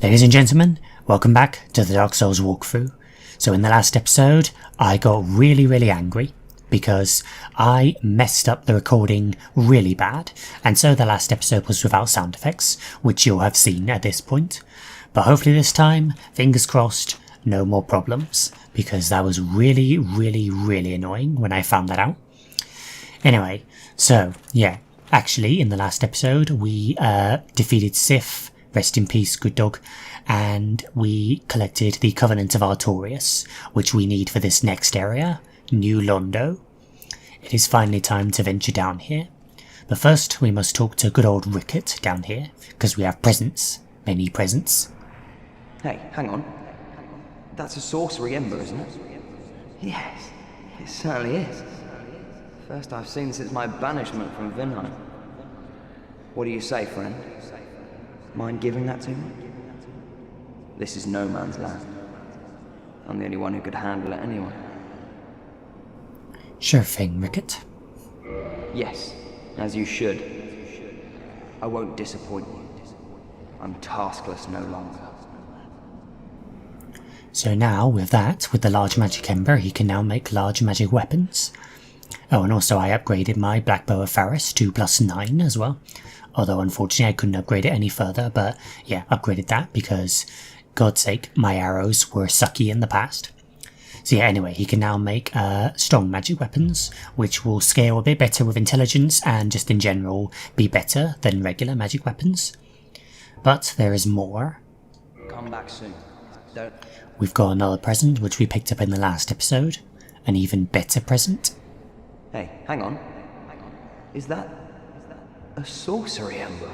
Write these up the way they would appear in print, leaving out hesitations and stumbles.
Ladies and gentlemen, welcome back to the Dark Souls walkthrough. So in the last episode, I got really angry because I messed up the recording really bad, and so the last episode was without sound effects, which you'll have seen at this point. But hopefully this time, fingers crossed, no more problems, because that was really annoying when I found that out. Anyway, so yeah, actually in the last episode we defeated Sif, rest in peace, good dog, and we collected the Covenant of Artorias, which we need for this next area, New Londo. It is finally time to venture down here, but first we must talk to good old Rickett down here, because we have presents, many presents. Hey, hang on. That's a sorcery ember, isn't it? Yes, it certainly is. First I've seen since my banishment from Vinheim. What do you say, friend? Mind giving that to me? This is no man's land. I'm the only one who could handle it anyway. Sure thing, Rickett. Yes, as you should. I won't disappoint you. I'm taskless no longer. So now, with the large magic ember, he can now make large magic weapons. Oh, and also I upgraded my Black Bow of Faris to +9 as well. Although unfortunately I couldn't upgrade it any further, but yeah, upgraded that because, God's sake, my arrows were sucky in the past. So yeah, anyway, he can now make strong magic weapons, which will scale a bit better with intelligence and just in general be better than regular magic weapons. But there is more. Come back soon. Don't... We've got another present which we picked up in the last episode. An even better present. Hey, hang on. Is that a sorcery ember?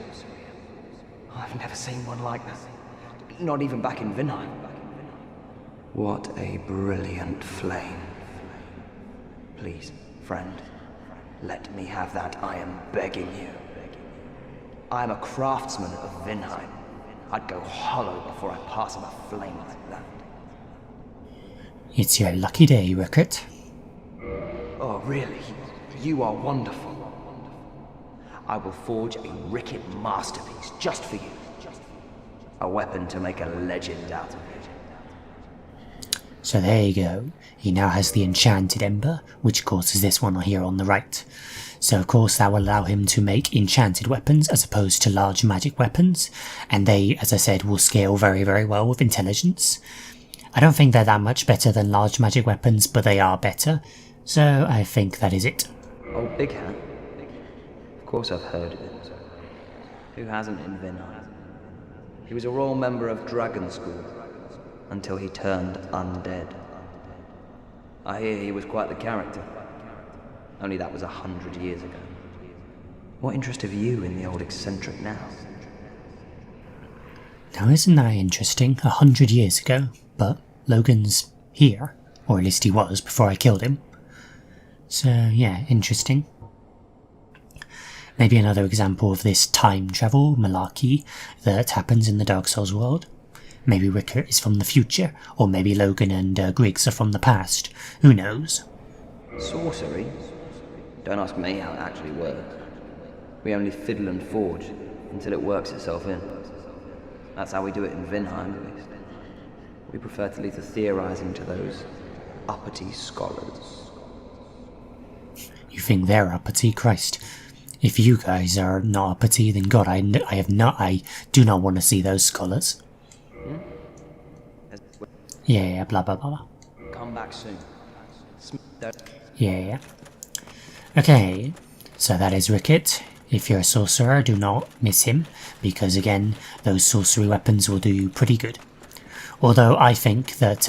I've never seen one like that. Not even back in Vinheim. What a brilliant flame. Please, friend, let me have that, I am begging you. I am a craftsman of Vinheim. I'd go hollow before I pass him a flame like that. It's your lucky day, Rickett. Oh, really? You are wonderful. I will forge a Rickett masterpiece just for you. A weapon to make a legend out of it. So there you go. He now has the enchanted ember, which of course is this one here on the right. So of course that will allow him to make enchanted weapons as opposed to large magic weapons, and they, as I said, will scale very well with intelligence. I don't think they're that much better than large magic weapons, but they are better, so I think that is it. Oh, Big Hat? Of course I've heard of it. Who hasn't in Vinheim? He was a royal member of Dragon School, until he turned undead. I hear he was quite the character. Only that was 100 years ago. What interest have you in the old eccentric now? Now isn't that interesting? 100 years ago, but Logan's here, or at least he was before I killed him. So yeah, interesting. Maybe another example of this time travel malarkey that happens in the Dark Souls world. Maybe Rickett is from the future, or maybe Logan and Griggs are from the past. Who knows? Sorcery? Don't ask me how it actually works. We only fiddle and forge until it works itself in. That's how we do it in Vinheim, at least. We prefer to leave the theorizing to those uppity scholars. You think they're uppity? Christ. If you guys are not uppity, then God, I do not want to see those scholars. Yeah, blah blah blah. Come back soon. Yeah. Okay, so that is Rickett. If you're a sorcerer, do not miss him, because again, those sorcery weapons will do you pretty good. Although I think that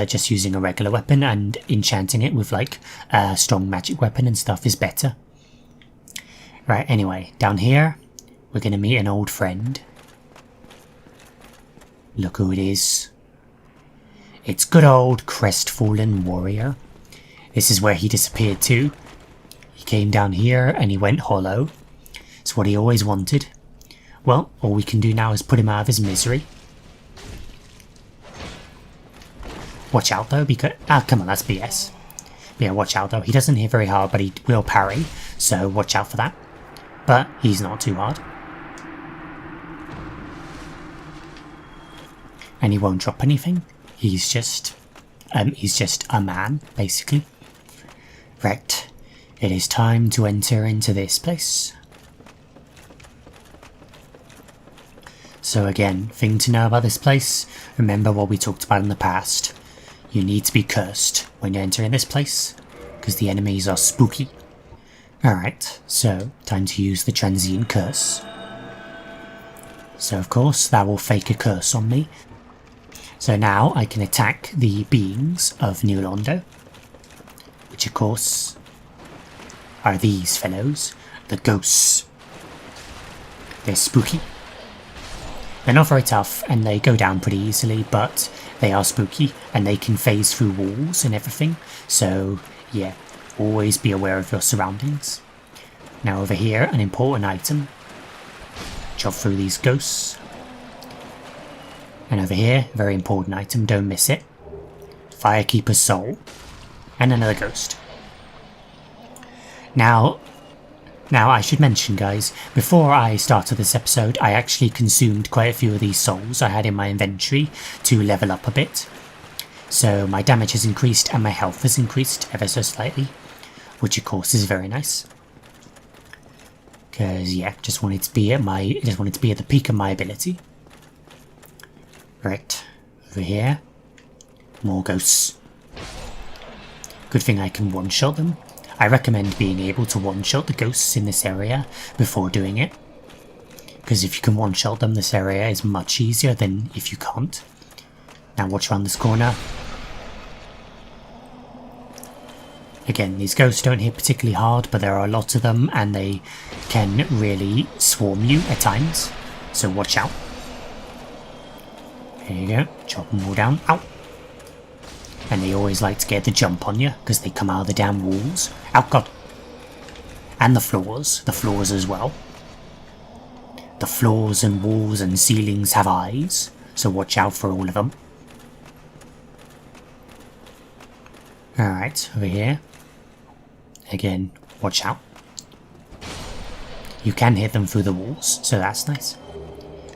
just using a regular weapon and enchanting it with like a strong magic weapon and stuff is better. Right, anyway, down here, we're gonna meet an old friend. Look who it is. It's good old crestfallen warrior. This is where he disappeared to. He came down here and he went hollow. It's what he always wanted. Well, all we can do now is put him out of his misery. Watch out though, because... Ah, come on, that's BS. Yeah, watch out though. He doesn't hit very hard, but he will parry, so watch out for that. But he's not too hard. and he won't drop anything. He's just a man, basically. Right, it is time to enter into this place. So again, thing to know about this place, remember what we talked about in the past. You need to be cursed when you enter in this place, because the enemies are spooky. Alright, so time to use the transient curse. So of course, that will fake a curse on me. So now I can attack the beings of New Londo, which of course are these fellows, the ghosts. They're spooky. They're not very tough and they go down pretty easily, but they are spooky and they can phase through walls and everything. So yeah, always be aware of your surroundings. Now over here, an important item. Chop through these ghosts. And over here, very important item, don't miss it. Firekeeper's soul. And another ghost. Now I should mention, guys, before I started this episode, I actually consumed quite a few of these souls I had in my inventory to level up a bit. So my damage has increased and my health has increased ever so slightly, which of course is very nice. Because yeah, just wanted to be at the peak of my ability. Right, over here, more ghosts. Good thing I can one-shot them. I recommend being able to one-shot the ghosts in this area before doing it. Because if you can one-shot them, this area is much easier than if you can't. Now watch around this corner. Again, these ghosts don't hit particularly hard, but there are a lot of them and they can really swarm you at times. So watch out. There you go, chop them all down. Ow! And they always like to get the jump on you, because they come out of the damn walls. Oh god. And the floors as well. The floors and walls and ceilings have eyes, so watch out for all of them. Alright, over here. Again, watch out. You can hit them through the walls, so that's nice.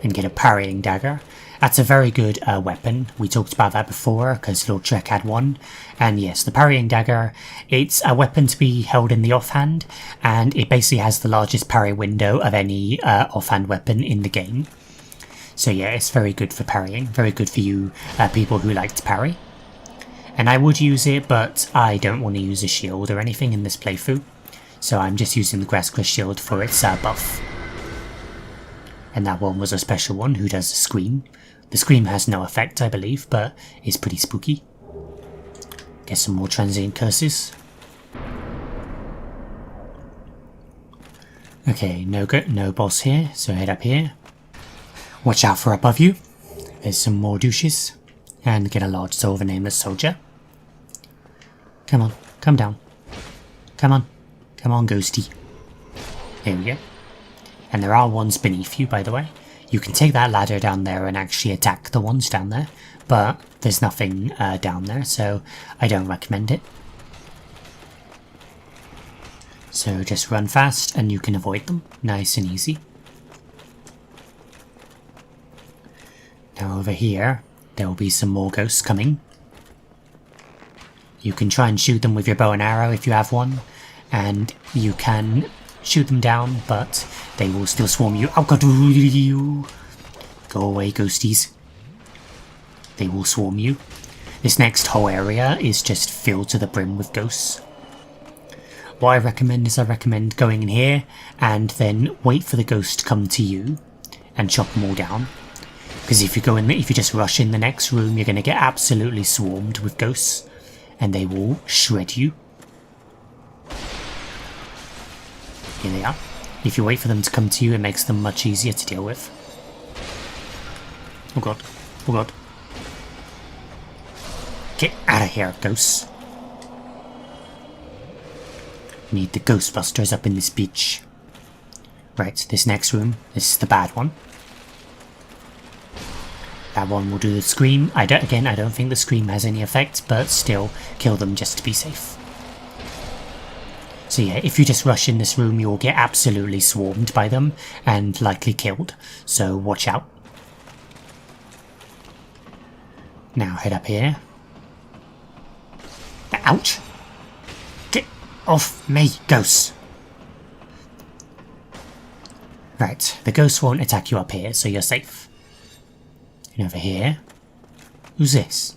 And get a parrying dagger. That's a very good weapon. We talked about that before because Lord Trek had one. And yes, the parrying dagger, it's a weapon to be held in the offhand, and it basically has the largest parry window of any offhand weapon in the game. So yeah, it's very good for parrying, very good for you people who like to parry. And I would use it, but I don't want to use a shield or anything in this playthrough. So I'm just using the Grasscrest shield for its buff. And that one was a special one who does the scream. The scream has no effect, I believe, but it's pretty spooky. Get some more transient curses. Okay, no boss here, so head up here. Watch out for above you. There's some more douches. And get a large silver nameless soldier. Come on, come down. Come on, ghosty. There we go. And there are ones beneath you, by the way. You can take that ladder down there and actually attack the ones down there, but there's nothing down there, so I don't recommend it. So just run fast and you can avoid them, nice and easy. Now over here, there will be some more ghosts coming. You can try and shoot them with your bow and arrow if you have one, and you can shoot them down, but they will still swarm you. Oh god, go away, ghosties. They will swarm you. This next whole area is just filled to the brim with ghosts. What I recommend is going in here and then wait for the ghost to come to you and chop them all down. Because if you just rush in the next room, you're going to get absolutely swarmed with ghosts and they will shred you. Here they are. If you wait for them to come to you, it makes them much easier to deal with. Oh god. Oh god. Get out of here, ghosts. Need the Ghostbusters up in this bitch. Right, this next room. This is the bad one. That one will do the scream. I don't think the scream has any effect, but still, kill them just to be safe. So yeah, if you just rush in this room, you'll get absolutely swarmed by them and likely killed. So watch out. Now head up here. Ouch! Get off me, ghosts! Right, the ghosts won't attack you up here, so you're safe. And over here... Who's this?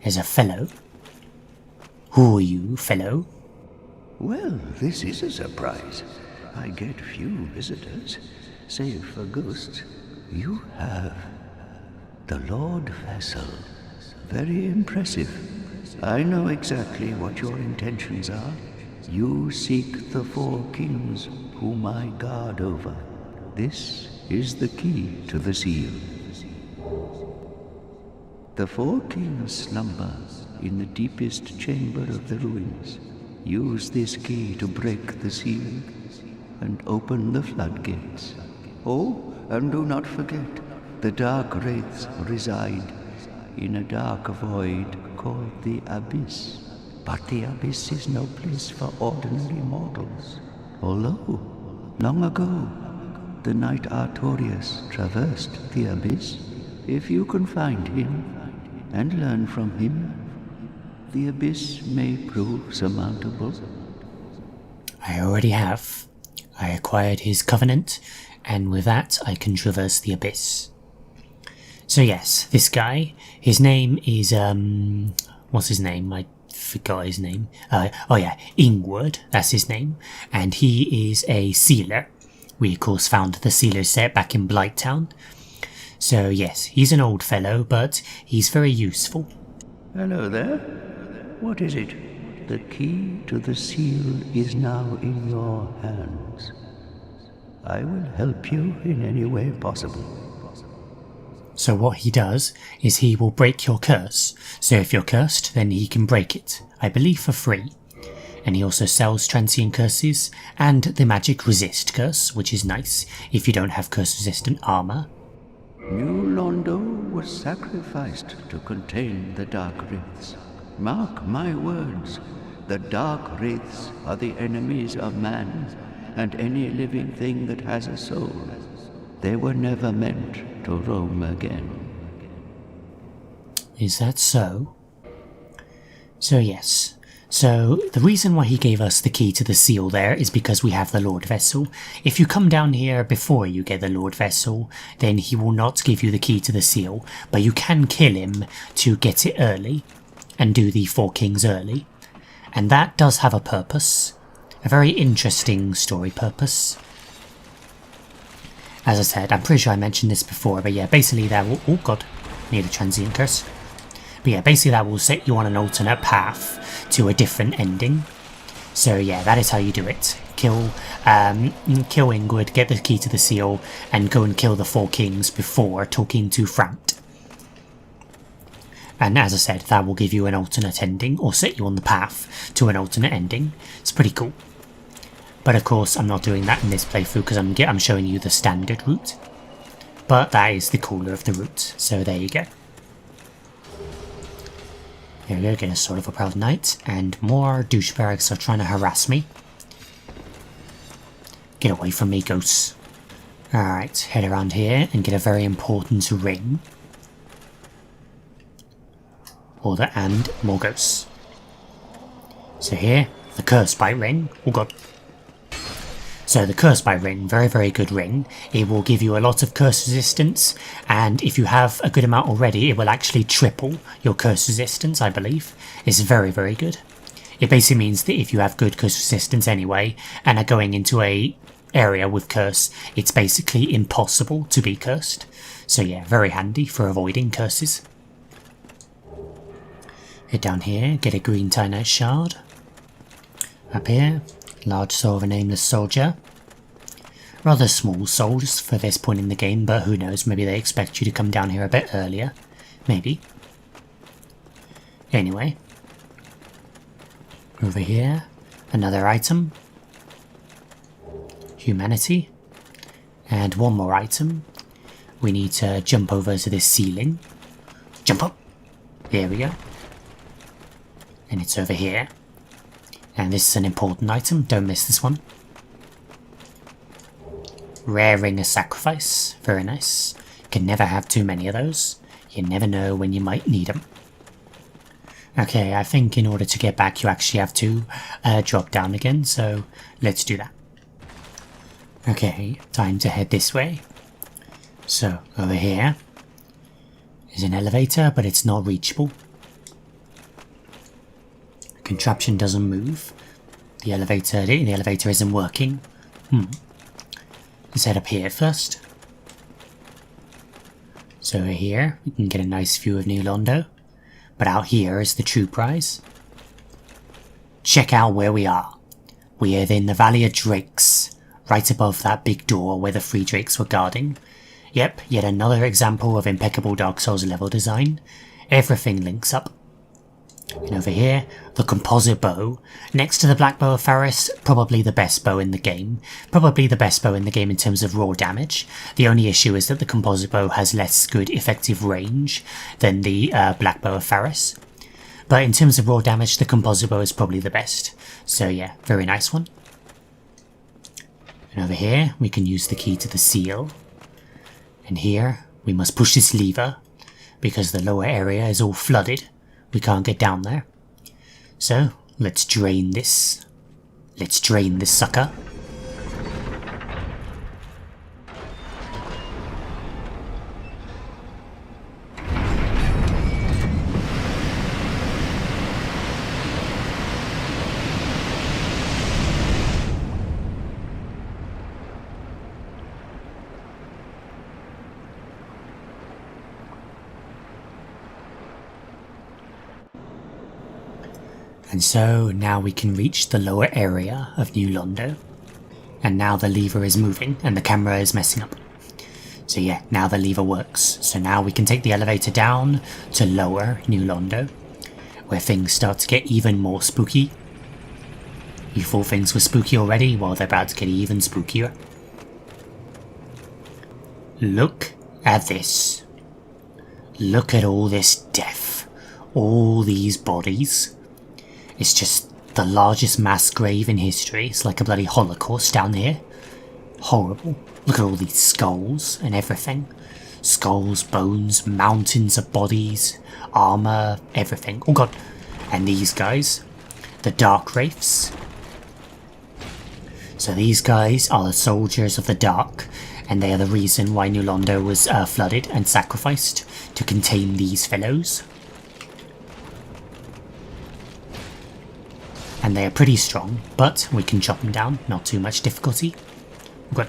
There's a fellow. Who are you, fellow? Well, this is a surprise. I get few visitors, save for ghosts. You have the Lord Vessel. Very impressive. I know exactly what your intentions are. You seek the four kings whom I guard over. This is the key to the seal. The four kings slumber in the deepest chamber of the ruins. Use this key to break the seal and open the floodgates. Oh, and do not forget, the dark wraiths reside in a dark void called the Abyss. But the Abyss is no place for ordinary mortals. Although, long ago, the knight Artorius traversed the Abyss. If you can find him and learn from him, the Abyss may prove surmountable. I already have. I acquired his covenant, and with that I can traverse the Abyss. So yes, this guy, his name is, what's his name? I forgot his name. Oh yeah, Ingward, that's his name. And he is a sealer. We of course found the sealer set back in Blighttown. So yes, he's an old fellow, but he's very useful. Hello there. What is it? The key to the seal is now in your hands. I will help you in any way possible. So what he does is he will break your curse. So if you're cursed, then he can break it, I believe for free. And he also sells transient curses and the magic resist curse, which is nice if you don't have curse resistant armor. New Londo was sacrificed to contain the Dark Wraiths. Mark my words, the Dark Wraiths are the enemies of man and any living thing that has a soul. They were never meant to roam again. Is that so? So yes. So the reason why he gave us the key to the seal there is because we have the Lord Vessel. If you come down here before you get the Lord Vessel, then he will not give you the key to the seal, but you can kill him to get it early and do the Four Kings early. And that does have a purpose. A very interesting story purpose. As I said, I'm pretty sure I mentioned this before, but yeah, basically that will... Oh god, need a transient curse. But yeah, basically that will set you on an alternate path to a different ending. So yeah, that is how you do it. Kill Ingrid, get the key to the seal, and go and kill the Four Kings before talking to Frant. And as I said, that will give you an alternate ending, or set you on the path to an alternate ending. It's pretty cool. But of course, I'm not doing that in this playthrough because I'm showing you the standard route. But that is the cooler of the route, so there you go. Here we go, get a Sword of a Proud Knight, and more douchebags are trying to harass me. Get away from me, ghosts. Alright, head around here and get a very important ring. And more ghosts. So here, the Curse by ring. Oh god. So the Curse by ring, very very good ring. It will give you a lot of curse resistance, and if you have a good amount already, it will actually triple your curse resistance, I believe. It's very very good. It basically means that if you have good curse resistance anyway, and are going into a area with curse, it's basically impossible to be cursed. So yeah, very handy for avoiding curses. Head down here, get a green Tynite shard. Up here, large soul of a nameless soldier. Rather small souls for this point in the game, but who knows, maybe they expect you to come down here a bit earlier. Maybe. Anyway. Over here, another item. Humanity. And one more item. We need to jump over to this ceiling. Jump up! There we go. And it's over here. And this is an important item, don't miss this one. Rare Ring of Sacrifice, very nice. Can never have too many of those. You never know when you might need them. Okay, I think in order to get back you actually have to drop down again, so let's do that. Okay, time to head this way. So, over here is an elevator, but it's not reachable. The contraption doesn't move. The elevator isn't working. Let's head up here first. So over here, we can get a nice view of New Londo. But out here is the true prize. Check out where we are. We are in the Valley of Drakes, right above that big door where the 3 drakes were guarding. Yep, yet another example of impeccable Dark Souls level design. Everything links up. And over here, the composite bow. Next to the black bow of Faris, probably the best bow in the game. Probably the best bow in the game in terms of raw damage. The only issue is that the composite bow has less good effective range than the black bow of Faris. But in terms of raw damage, the composite bow is probably the best. So yeah, very nice one. And over here, we can use the key to the seal. And here, we must push this lever, because the lower area is all flooded. We can't get down there. So, let's drain this. Let's drain this sucker. And so now we can reach the lower area of New Londo. And now the lever is moving and the camera is messing up. So yeah, now the lever works. So now we can take the elevator down to lower New Londo, where things start to get even more spooky. You thought things were spooky already? Well, they're about to get even spookier. Look at this. Look at all this death. All these bodies. It's just the largest mass grave in history. It's like a bloody Holocaust down here. Horrible. Look at all these skulls and everything. Skulls, bones, mountains of bodies, armor, everything. Oh god. And these guys, the Dark Wraiths. So these guys are the soldiers of the Dark, and they are the reason why New Londo was flooded and sacrificed to contain these fellows. And they are pretty strong, but we can chop them down, not too much difficulty. Good.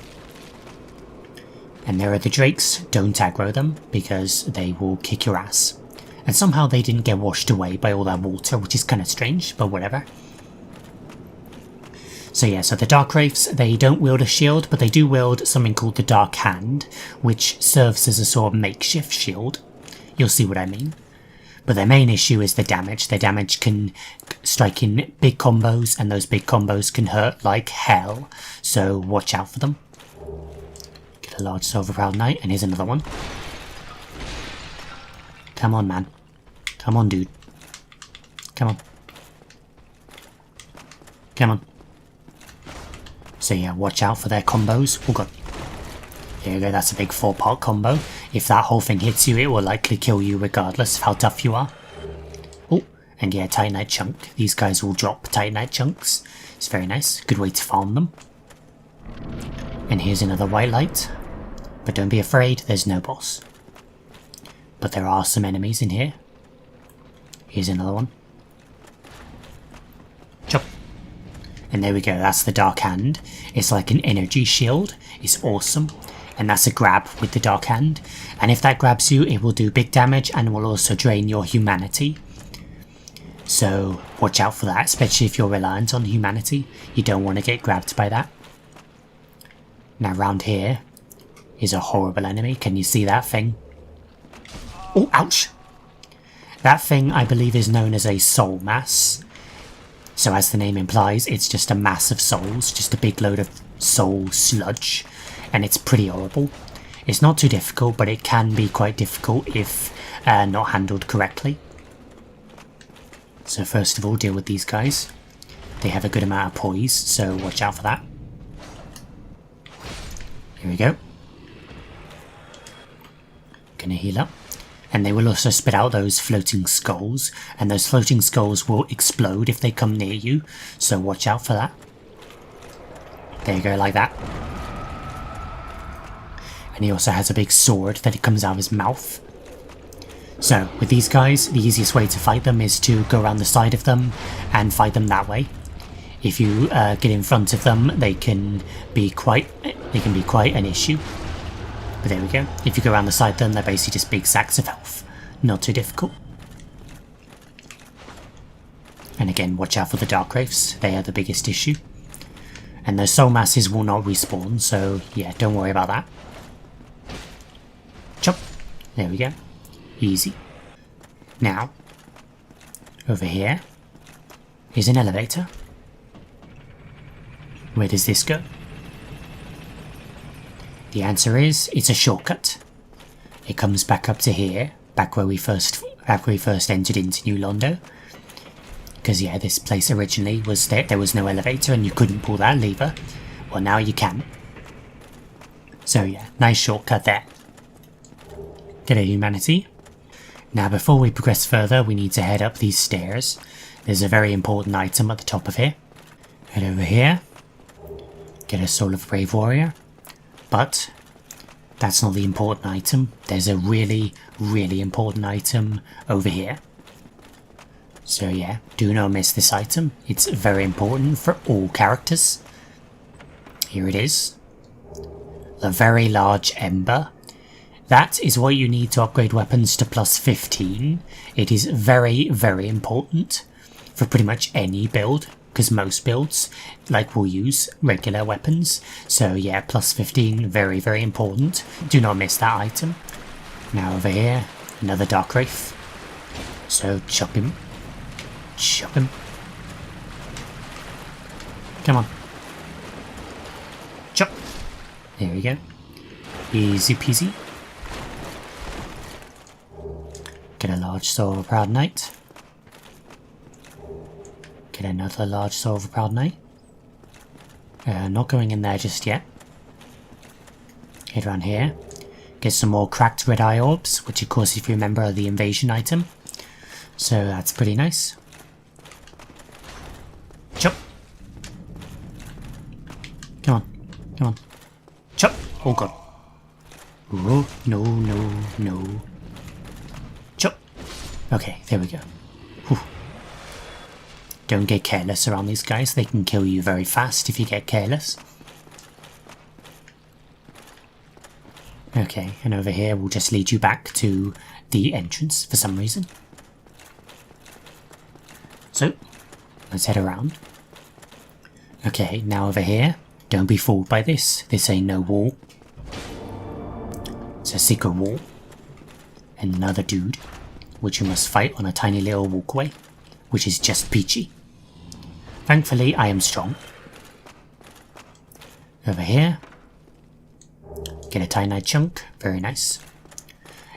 And there are the drakes, don't aggro them, because they will kick your ass. And somehow they didn't get washed away by all that water, which is kind of strange, but whatever. So yeah, so the Dark Wraiths, they don't wield a shield, but they do wield something called the Dark Hand, which serves as a sort of makeshift shield. You'll see what I mean. But their main issue is the damage. Their damage can strike in big combos, and those big combos can hurt like hell. So watch out for them. Get a large Silver Proud Knight, and here's another one. Come on, man. Come on, dude. Come on. Come on. So yeah, watch out for their combos. Oh god. There you go, that's a big 4-part combo. If that whole thing hits you, it will likely kill you regardless of how tough you are. Oh, and yeah, Titanite Chunk. These guys will drop Titanite Chunks. It's very nice. Good way to farm them. And here's another white light. But don't be afraid, there's no boss. But there are some enemies in here. Here's another one. Chop. And there we go, that's the Dark Hand. It's like an energy shield. It's awesome. And that's a grab with the Dark Hand. And if that grabs you, it will do big damage and will also drain your humanity. So watch out for that, especially if you're reliant on humanity. You don't want to get grabbed by that. Now round here is a horrible enemy. Can you see that thing? Oh, ouch! That thing, I believe, is known as a soul mass. So as the name implies, it's just a mass of souls, just a big load of soul sludge. And it's pretty horrible. It's not too difficult, but it can be quite difficult if not handled correctly. So first of all, deal with these guys. They have a good amount of poise, so watch out for that. Here we go. Gonna heal up. and they will also spit out those floating skulls, and those floating skulls will explode if they come near you, so watch out for that. There you go, like that. And he also has a big sword that comes out of his mouth. So, with these guys, the easiest way to fight them is to go around the side of them and fight them that way. If you get in front of them, they can be quite an issue. But there we go. If you go around the side of them, they're basically just big sacks of health. Not too difficult. And again, watch out for the dark wraiths. They are the biggest issue. And those soul masses will not respawn, so yeah, don't worry about that. Chop. There we go. Easy. Now, over here is an elevator. Where does this go? The answer is, it's a shortcut. It comes back up to here, back where we first entered into New Londo. Because yeah, this place originally was there was no elevator and you couldn't pull that lever. Well, now you can. So yeah, nice shortcut there. G'day humanity. Now before we progress further, we need to head up these stairs. There's a very important item at the top of here. Head over here. Get a Soul of Brave Warrior. But that's not the important item. There's a really, really important item over here. So yeah, do not miss this item. It's very important for all characters. Here it is. The very large ember. That is what you need to upgrade weapons to plus 15. It is very, very important for pretty much any build, because most builds will use regular weapons. So yeah, plus 15, very, very important. Do not miss that item. Now over here, another dark wraith. So chop him. Chop him. Come on. Chop. There we go. Easy peasy. Get a large soul of a proud knight. Get another large soul of a proud knight. Not going in there just yet. Head around here. Get some more cracked red eye orbs, which of course if you remember are the invasion item. So that's pretty nice. Chop. Come on. Come on. Chop. Oh god. Oh, no, no, no. Chop. Okay, there we go. Whew. Don't get careless around these guys. They can kill you very fast if you get careless. Okay, and over here we'll just lead you back to the entrance for some reason. So, let's head around. Okay, now over here, don't be fooled by this. This ain't no wall. It's a secret wall. And another dude, which you must fight on a tiny little walkway, which is just peachy. Thankfully, I am strong. Over here, get a Titanite chunk, very nice.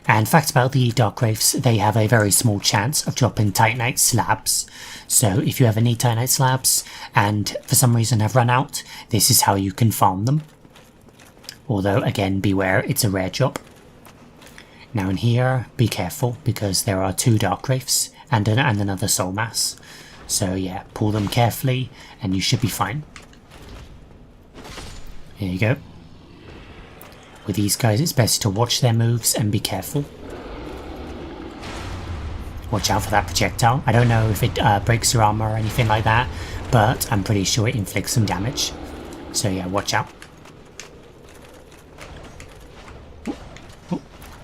And fact about the Dark Wraiths, they have a very small chance of dropping Titanite slabs. So if you ever need Titanite slabs, and for some reason have run out, this is how you can farm them. Although, again, beware, it's a rare drop. Now in here, be careful, because there are 2 Dark Wraiths and another Soul Mass. So yeah, pull them carefully, and you should be fine. Here you go. With these guys, it's best to watch their moves and be careful. Watch out for that projectile. I don't know if it breaks your armor or anything like that, but I'm pretty sure it inflicts some damage. So yeah, watch out.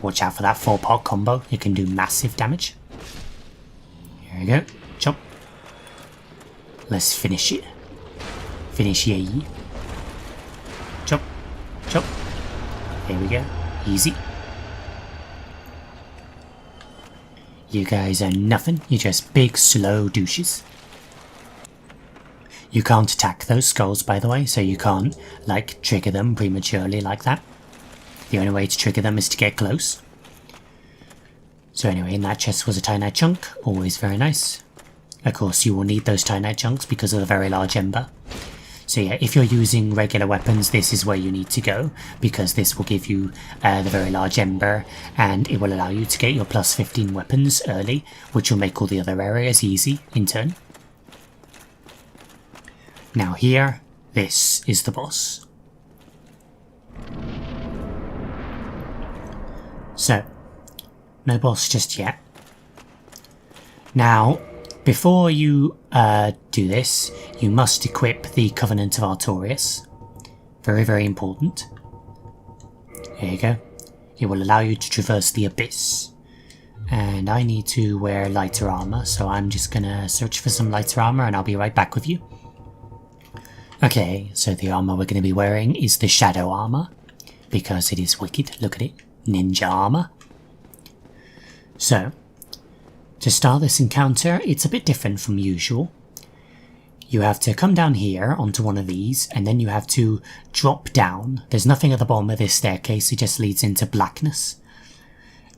Watch out for that 4-part combo. It can do massive damage. Here we go. Chop. Let's finish it. Finish ye. Chop. Chop. There we go. Easy. You guys are nothing. You're just big, slow douches. You can't attack those skulls, by the way, so you can't, trigger them prematurely like that. The only way to trigger them is to get close. So anyway, in that chest was a Titanite chunk. Always very nice. Of course, you will need those Titanite chunks because of the very large ember. So yeah, if you're using regular weapons, this is where you need to go, because this will give you the very large ember, and it will allow you to get your plus 15 weapons early, which will make all the other areas easy in turn. Now here, this is the boss. So, no boss just yet. Now, before you do this, you must equip the Covenant of Artorias. Very, very important. There you go. It will allow you to traverse the abyss. And I need to wear lighter armor, so I'm just gonna search for some lighter armor and I'll be right back with you. Okay, so the armor we're gonna be wearing is the shadow armor, because it is wicked. Look at it. Ninja armor. So, to start this encounter, it's a bit different from usual. You have to come down here onto one of these, and then you have to drop down. There's nothing at the bottom of this staircase, it just leads into blackness.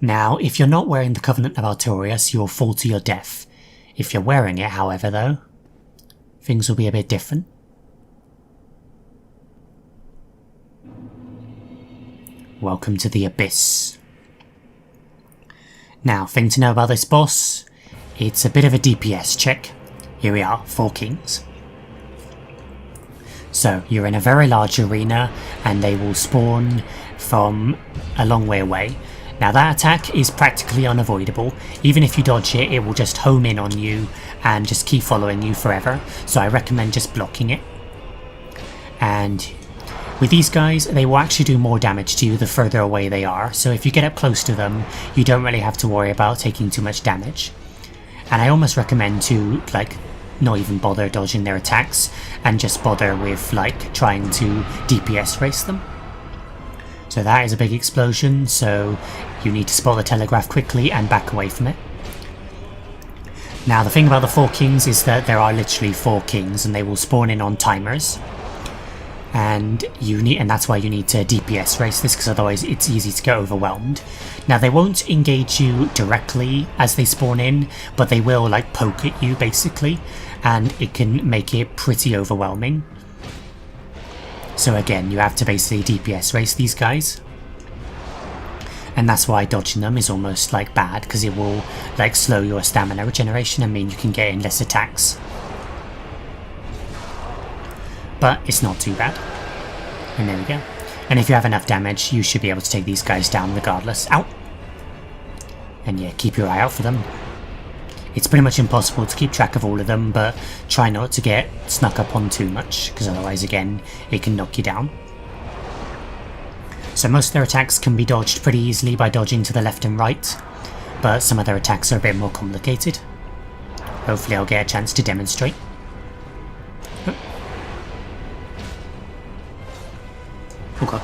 Now, if you're not wearing the Covenant of Artorias, you'll fall to your death. If you're wearing it, however, though, things will be a bit different. Welcome to the Abyss. Now, thing to know about this boss, it's a bit of a DPS check. Here we are, 4 kings. So, you're in a very large arena, and they will spawn from a long way away. Now that attack is practically unavoidable. Even if you dodge it, it will just home in on you and just keep following you forever. So I recommend just blocking it. And with these guys, they will actually do more damage to you the further away they are. So if you get up close to them, you don't really have to worry about taking too much damage. And I almost recommend to, like, not even bother dodging their attacks and just bother with, like, trying to DPS race them. So that is a big explosion, so you need to spot the telegraph quickly and back away from it. Now the thing about the 4 kings is that there are literally 4 kings and they will spawn in on timers. And that's why you need to DPS race this, because otherwise it's easy to get overwhelmed. Now they won't engage you directly as they spawn in, but they will like poke at you basically, and it can make it pretty overwhelming. So again, you have to basically DPS race these guys. And that's why dodging them is almost like bad, because it will like slow your stamina regeneration and mean you can get in less attacks. But it's not too bad. And there we go. And if you have enough damage, you should be able to take these guys down regardless. Ow! And yeah, keep your eye out for them. It's pretty much impossible to keep track of all of them, but try not to get snuck up on too much, because otherwise, again, it can knock you down. So most of their attacks can be dodged pretty easily by dodging to the left and right, but some of their attacks are a bit more complicated. Hopefully I'll get a chance to demonstrate. Oh god.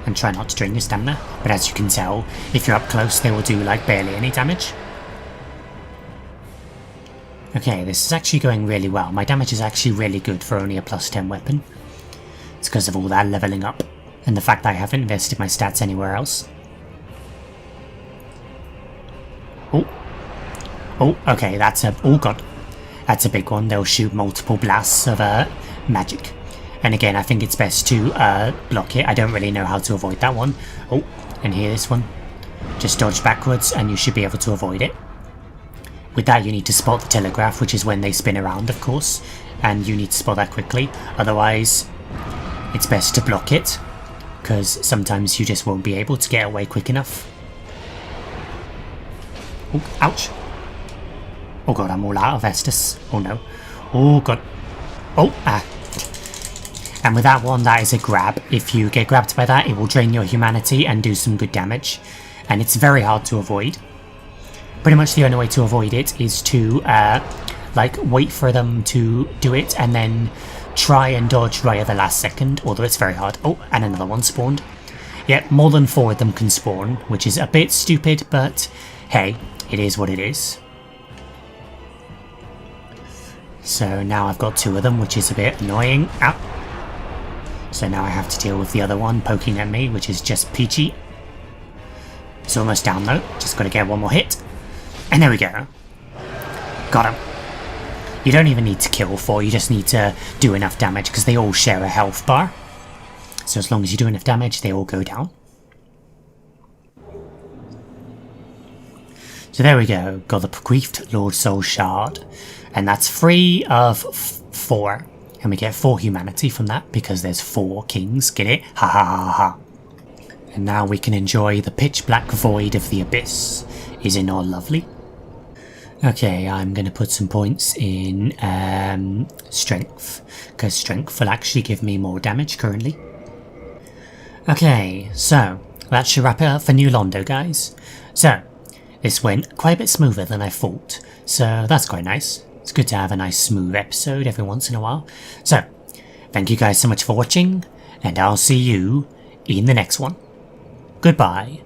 And try not to drain your stamina, but as you can tell, if you're up close they will do like barely any damage. Okay, this is actually going really well. My damage is actually really good for only a plus 10 weapon. It's because of all that leveling up, and the fact that I haven't invested my stats anywhere else. Oh. Oh, okay, that's a... oh god. That's a big one. They'll shoot multiple blasts of magic. And again, I think it's best to block it. I don't really know how to avoid that one. Oh, and here this one. Just dodge backwards and you should be able to avoid it. With that you need to spot the telegraph, which is when they spin around, of course. And you need to spot that quickly. Otherwise, it's best to block it, because sometimes you just won't be able to get away quick enough. Oh, ouch. Oh god, I'm all out of Estus. Oh no. Oh god. Oh, ah. And with that one, that is a grab. If you get grabbed by that, it will drain your humanity and do some good damage. And it's very hard to avoid. Pretty much the only way to avoid it is to, like, wait for them to do it and then try and dodge right at the last second, although it's very hard. Oh, and another one spawned. Yeah, more than 4 of them can spawn, which is a bit stupid, but hey, it is what it is. So now I've got 2 of them, which is a bit annoying. Ow. So now I have to deal with the other one poking at me, which is just peachy. It's almost down though, just got to get one more hit. And there we go. Got him. You don't even need to kill 4, you just need to do enough damage because they all share a health bar. So as long as you do enough damage, they all go down. So there we go, got the Bequeathed Lord Soul Shard. And that's 3 of 4. And we get 4 humanity from that because there's 4 kings, get it? Ha ha ha ha. And now we can enjoy the pitch black void of the abyss. Is it not lovely? Okay, I'm going to put some points in strength, because strength will actually give me more damage currently. Okay, so that should wrap it up for New Londo, guys. So, this went quite a bit smoother than I thought, so that's quite nice. It's good to have a nice smooth episode every once in a while. So, thank you guys so much for watching, and I'll see you in the next one. Goodbye.